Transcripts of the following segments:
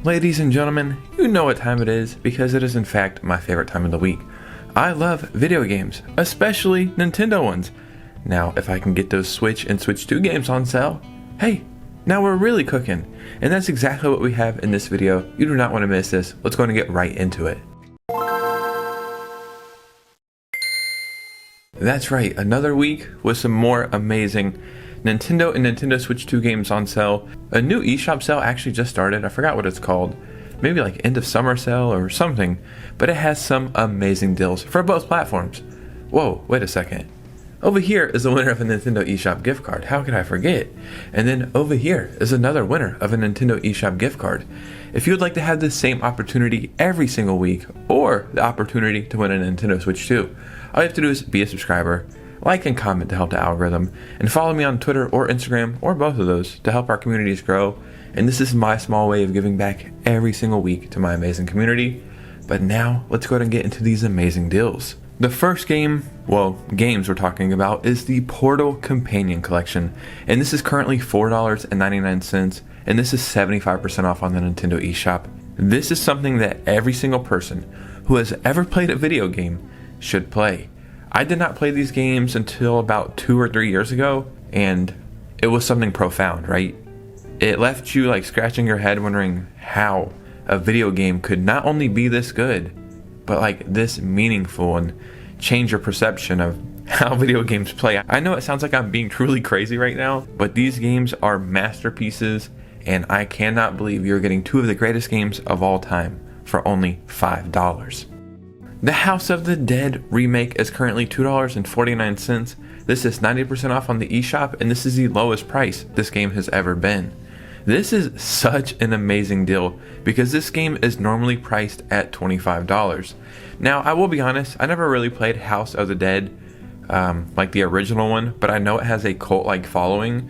Ladies and gentlemen, you know what time it is because it is in fact my favorite time of the week. I love video games, especially Nintendo ones. Now, if I can get those Switch and Switch 2 games on sale, hey, now we're really cooking. And that's exactly what we have in this video. You do not want to miss this. Let's go and get right into it. That's right, another week with some more amazing Nintendo and Nintendo Switch 2 games on sale. A new eShop sale actually just started. I forgot what it's called. Maybe like end of summer sale or something. But it has some amazing deals for both platforms. Whoa, wait a second. Over here is the winner of a Nintendo eShop gift card. How could I forget? And then over here is another winner of a Nintendo eShop gift card. If you would like to have the same opportunity every single week, or the opportunity to win a Nintendo Switch 2, all you have to do is be a subscriber, like and comment to help the algorithm, and follow me on Twitter or Instagram, or both of those, to help our communities grow. And this is my small way of giving back every single week to my amazing community. But now, let's go ahead and get into these amazing deals. The first game, games we're talking about, is the Portal Companion Collection. And this is currently $4.99, and this is 75% off on the Nintendo eShop. This is something that every single person who has ever played a video game should play. I did not play these games until about 2 or 3 years ago, and it was something profound, right? It left you like scratching your head wondering how a video game could not only be this good, but like this meaningful, and change your perception of how video games play. I know it sounds like I'm being truly crazy right now, but these games are masterpieces, and I cannot believe you're getting two of the greatest games of all time for only $5. The House of the Dead remake is currently $2.49. This is 90% off on the eShop, and this is the lowest price this game has ever been. This is such an amazing deal because this game is normally priced at $25. Now, I will be honest, I never really played House of the Dead, like the original one, but I know it has a cult-like following.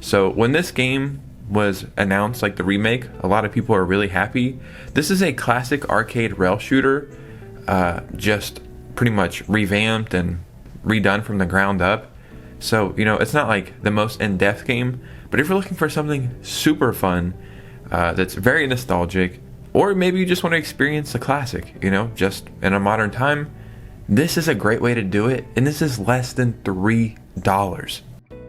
So when this game was announced, like the remake, a lot of people are really happy. This is a classic arcade rail shooter, just pretty much revamped and redone from the ground up. So, it's not like the most in-depth game, but if you're looking for something super fun, that's very nostalgic, or maybe you just want to experience a classic, just in a modern time, this is a great way to do it, and this is less than $3.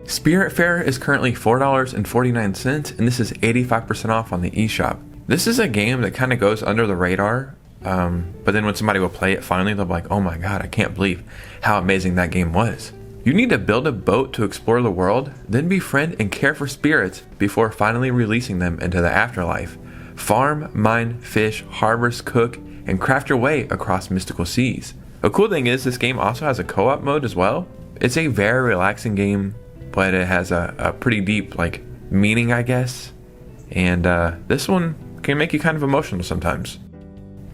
Spiritfarer is currently $4.49, and this is 85% off on the eShop. This is a game that kind of goes under the radar, but then when somebody will play it finally, they'll be like, oh my god, I can't believe how amazing that game was. You need to build a boat to explore the world, then befriend and care for spirits before finally releasing them into the afterlife. Farm, mine, fish, harvest, cook, and craft your way across mystical seas. A cool thing is this game also has a co-op mode as well. It's a very relaxing game, but it has a pretty deep meaning, I guess. And this one can make you kind of emotional sometimes.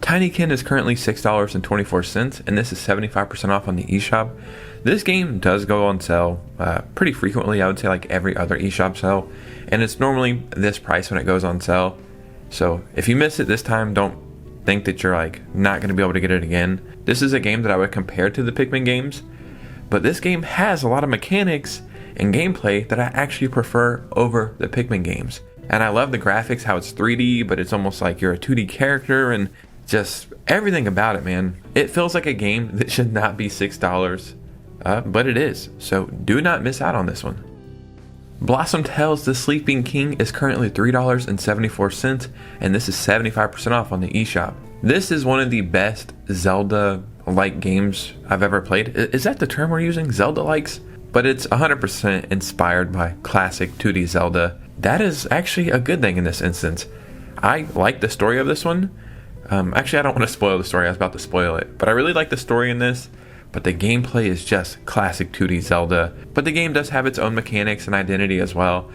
Tinykin is currently $6.24, and this is 75% off on the eShop. This game does go on sale pretty frequently, I would say like every other eShop sale, and it's normally this price when it goes on sale. So if you miss it this time, don't think that you're not going to be able to get it again. This is a game that I would compare to the Pikmin games, but this game has a lot of mechanics and gameplay that I actually prefer over the Pikmin games. And I love the graphics, how it's 3D, but it's almost like you're a 2D character, and just everything about it, man. It feels like a game that should not be $6, but it is, so do not miss out on this one. Blossom Tales: The Sleeping King is currently $3.74, and this is 75% off on the eShop. This is one of the best Zelda-like games I've ever played. Is that the term we're using? Zelda-likes? But it's 100% inspired by classic 2D Zelda. That is actually a good thing in this instance. I like the story of this one. Actually, I don't want to spoil the story. I was about to spoil it. But I really like the story in this. But the gameplay is just classic 2D Zelda. But the game does have its own mechanics and identity as well.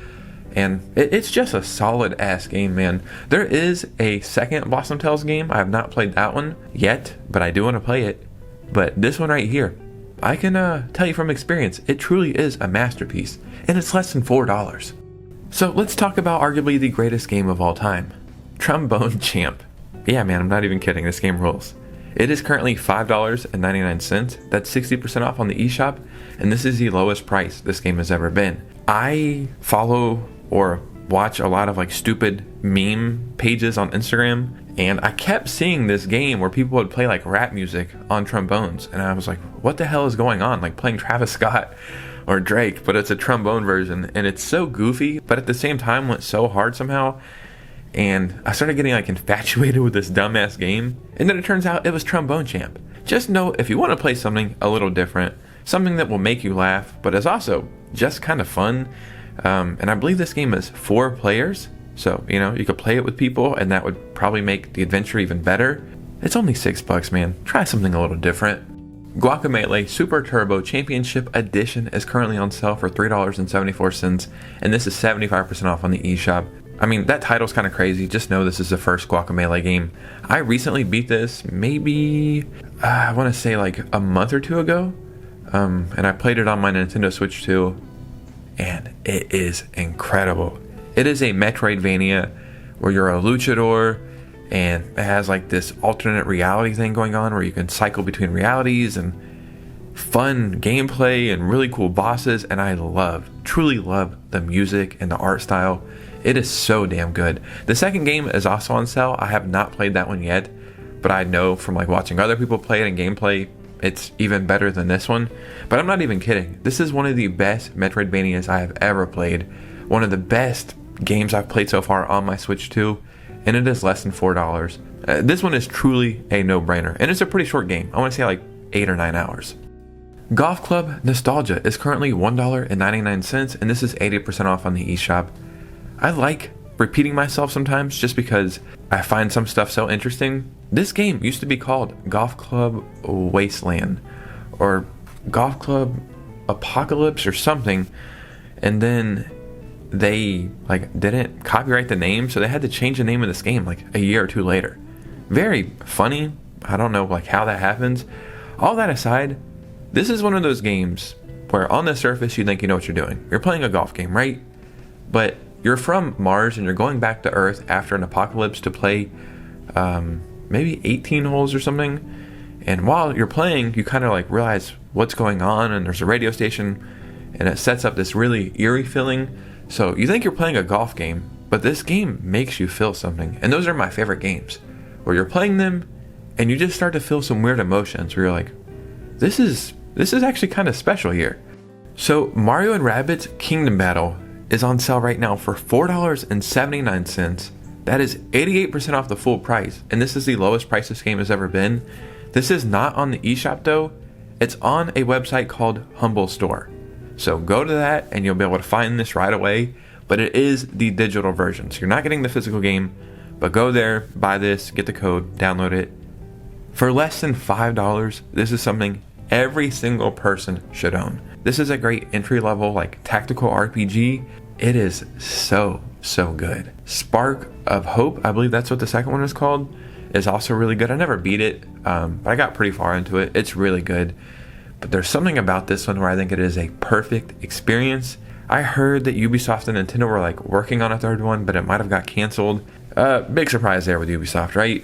And it's just a solid-ass game, man. There is a second Blossom Tales game. I have not played that one yet, but I do want to play it. But this one right here, I can tell you from experience, it truly is a masterpiece. And it's less than $4. So let's talk about arguably the greatest game of all time. Trombone Champ. Yeah, man, I'm not even kidding. This game rules. It is currently $5.99. That's 60% off on the eShop, and this is the lowest price this game has ever been. I follow or watch a lot of like stupid meme pages on Instagram, and I kept seeing this game where people would play like rap music on trombones, and I was like, what the hell is going on? Like playing Travis Scott or Drake, but it's a trombone version, and it's so goofy, but at the same time went so hard somehow. And I started getting like infatuated with this dumbass game, and then it turns out it was Trombone Champ. Just know, if you want to play something a little different, something that will make you laugh, but is also just kind of fun, and I believe this game is 4 players, so you could play it with people, and that would probably make the adventure even better. It's only $6, man. Try something a little different. Guacamelee Super Turbo Championship Edition is currently on sale for $3.74, and this is 75% off on the eShop. I mean, that title's kind of crazy. Just know this is the first Guacamelee game. I recently beat this maybe, I want to say like a month or 2 ago, and I played it on my Nintendo Switch 2, and it is incredible. It is a Metroidvania where you're a luchador, and it has like this alternate reality thing going on where you can cycle between realities, and fun gameplay and really cool bosses, and I truly love the music and the art style. It is so damn good. The second game is also on sale. I have not played that one yet, but I know from like watching other people play it and gameplay, it's even better than this one. But I'm not even kidding. This is one of the best Metroidvanias I have ever played. One of the best games I've played so far on my Switch 2, and it is less than $4. This one is truly a no-brainer, and it's a pretty short game. I want to say like 8 or 9 hours. Golf Club Nostalgia is currently $1.99, and this is 80% off on the eShop. I like repeating myself sometimes just because I find some stuff so interesting. This game used to be called Golf Club Wasteland or Golf Club Apocalypse or something, and then they like didn't copyright the name, so they had to change the name of this game like a year or 2 later. Very funny. I don't know like how that happens. All that aside, this is one of those games where on the surface you think you know what you're doing. You're playing a golf game, right? But you're from Mars and you're going back to Earth after an apocalypse to play maybe 18 holes or something. And while you're playing, you kind of like realize what's going on, and there's a radio station, and it sets up this really eerie feeling. So you think you're playing a golf game, but this game makes you feel something. And those are my favorite games, where you're playing them and you just start to feel some weird emotions where you're like, this is actually kind of special here. So Mario and Rabbids Kingdom Battle is on sale right now for $4.79. That is 88% off the full price, and this is the lowest price this game has ever been. This is not on the eShop though. It's on a website called Humble Store. So go to that and you'll be able to find this right away, but it is the digital version. So you're not getting the physical game, but go there, buy this, get the code, download it. For less than $5, this is something every single person should own. This is a great entry-level like tactical RPG. It is so good. Spark of Hope, I believe that's what the second one is called, is also really good. I never beat it, but I got pretty far into it. It's really good. But there's something about this one where I think it is a perfect experience. I heard that Ubisoft and Nintendo were like working on a third one, but it might have got canceled. Big surprise there with Ubisoft, right?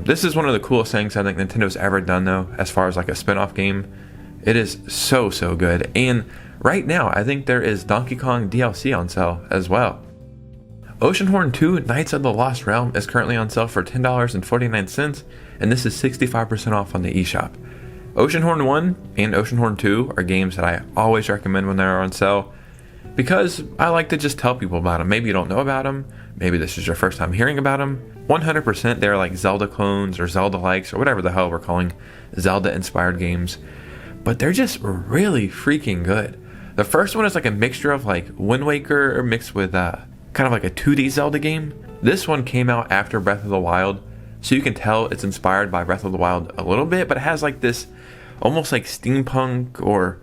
This is one of the coolest things I think Nintendo's ever done though, as far as like a spin-off game. It is so good. And right now, I think there is Donkey Kong DLC on sale as well. Oceanhorn 2 Knights of the Lost Realm is currently on sale for $10.49, and this is 65% off on the eShop. Oceanhorn 1 and Oceanhorn 2 are games that I always recommend when they're on sale, because I like to just tell people about them. Maybe you don't know about them, maybe this is your first time hearing about them. 100% they're like Zelda clones or Zelda likes or whatever the hell we're calling Zelda inspired games, but they're just really freaking good. The first one is like a mixture of like Wind Waker mixed with kind of like a 2D Zelda game. This one came out after Breath of the Wild, so you can tell it's inspired by Breath of the Wild a little bit, but it has like this almost like steampunk or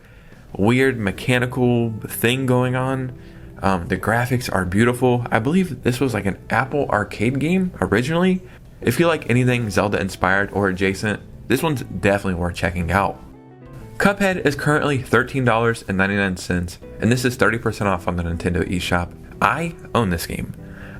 weird mechanical thing going on. The graphics are beautiful. I believe this was like an Apple arcade game originally. If you like anything Zelda inspired or adjacent, this one's definitely worth checking out. Cuphead is currently $13.99, and this is 30% off on the Nintendo eShop. I own this game.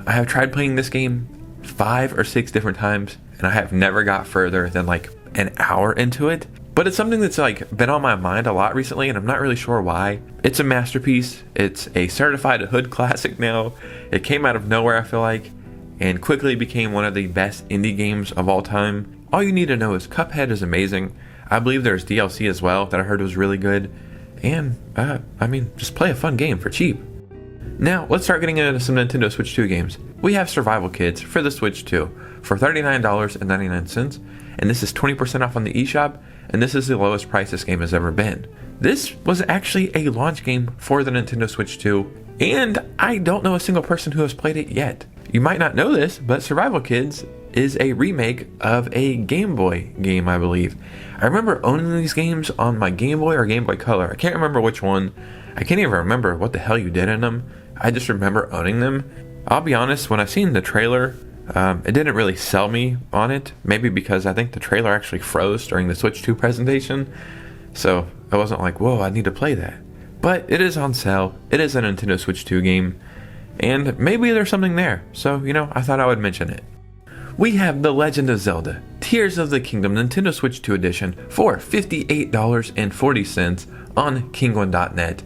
I have tried playing this game 5 or 6 different times, and I have never got further than like an hour into it. but it's something that's like been on my mind a lot recently, and I'm not really sure why. It's a masterpiece. It's a certified hood classic now. It came out of nowhere, I feel like, and quickly became one of the best indie games of all time. All you need to know is Cuphead is amazing. I believe there's DLC as well that I heard was really good. And, I mean, just play a fun game for cheap. Now, let's start getting into some Nintendo Switch 2 games. We have Survival Kids for the Switch 2 for $39.99, and this is 20% off on the eShop, and this is the lowest price this game has ever been. This was actually a launch game for the Nintendo Switch 2, and I don't know a single person who has played it yet. You might not know this, but Survival Kids is a remake of a Game Boy game, I believe. I remember owning these games on my Game Boy or Game Boy Color. I can't remember which one. I can't even remember what the hell you did in them. I just remember owning them. I'll be honest, when I seen the trailer, it didn't really sell me on it. Maybe because I think the trailer actually froze during the Switch 2 presentation. So I wasn't like, whoa, I need to play that. But it is on sale. It is a Nintendo Switch 2 game. And maybe there's something there. So, I thought I would mention it. We have The Legend of Zelda, Tears of the Kingdom Nintendo Switch 2 Edition for $58.40 on Kinguin.net.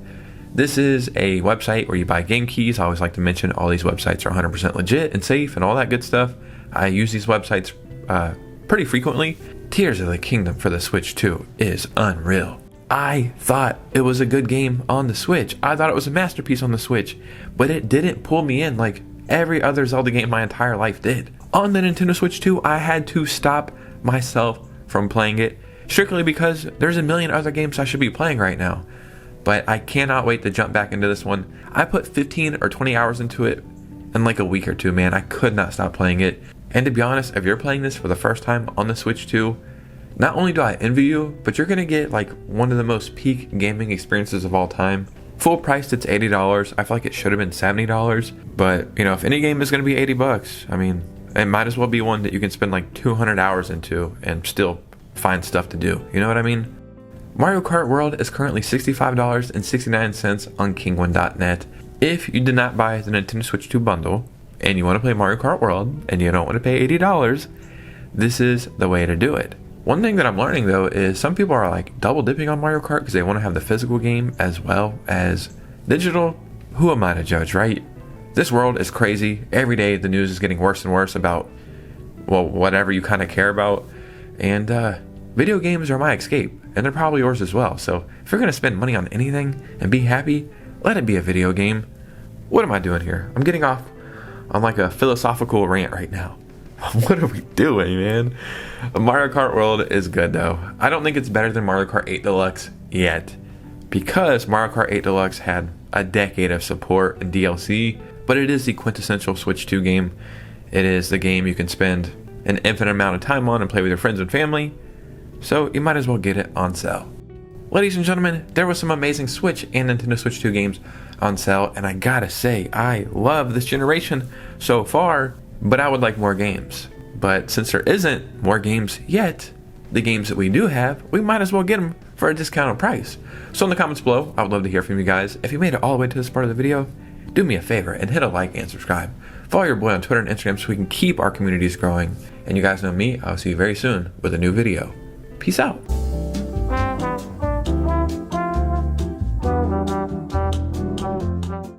This is a website where you buy game keys. I always like to mention all these websites are 100% legit and safe and all that good stuff. I use these websites pretty frequently. Tears of the Kingdom for the Switch 2 is unreal. I thought it was a good game on the Switch. I thought it was a masterpiece on the Switch, but it didn't pull me in like every other Zelda game my entire life did. On the Nintendo Switch 2, I had to stop myself from playing it, strictly because there's a million other games I should be playing right now. But I cannot wait to jump back into this one. I put 15 or 20 hours into it in like a week or two, man. I could not stop playing it. And to be honest, if you're playing this for the first time on the Switch 2, not only do I envy you, but you're going to get like one of the most peak gaming experiences of all time. Full price, it's $80. I feel like it should have been $70. But, if any game is going to be $80, I mean, it might as well be one that you can spend like 200 hours into and still find stuff to do. You know what I mean? Mario Kart World is currently $65.69 on Kinguin.net. If you did not buy the Nintendo Switch 2 bundle and you want to play Mario Kart World and you don't want to pay $80, this is the way to do it. One thing that I'm learning though is some people are like double dipping on Mario Kart because they want to have the physical game as well as digital. Who am I to judge, right? This world is crazy. Every day the news is getting worse and worse about, well, whatever you kind of care about. And video games are my escape, and they're probably yours as well. So if you're going to spend money on anything and be happy, let it be a video game. What am I doing here? I'm getting off on like a philosophical rant right now. What are we doing, man? Mario Kart World is good though. I don't think it's better than Mario Kart 8 Deluxe yet, because Mario Kart 8 Deluxe had a decade of support and DLC, but it is the quintessential Switch 2 game. It is the game you can spend an infinite amount of time on and play with your friends and family, so you might as well get it on sale. Ladies and gentlemen, there was some amazing Switch and Nintendo Switch 2 games on sale, and I gotta say, I love this generation so far, but I would like more games. But since there isn't more games yet, the games that we do have, we might as well get them for a discounted price. So in the comments below, I would love to hear from you guys. If you made it all the way to this part of the video, do me a favor and hit a like and subscribe. Follow your boy on Twitter and Instagram so we can keep our communities growing. And you guys know me, I'll see you very soon with a new video. Peace out.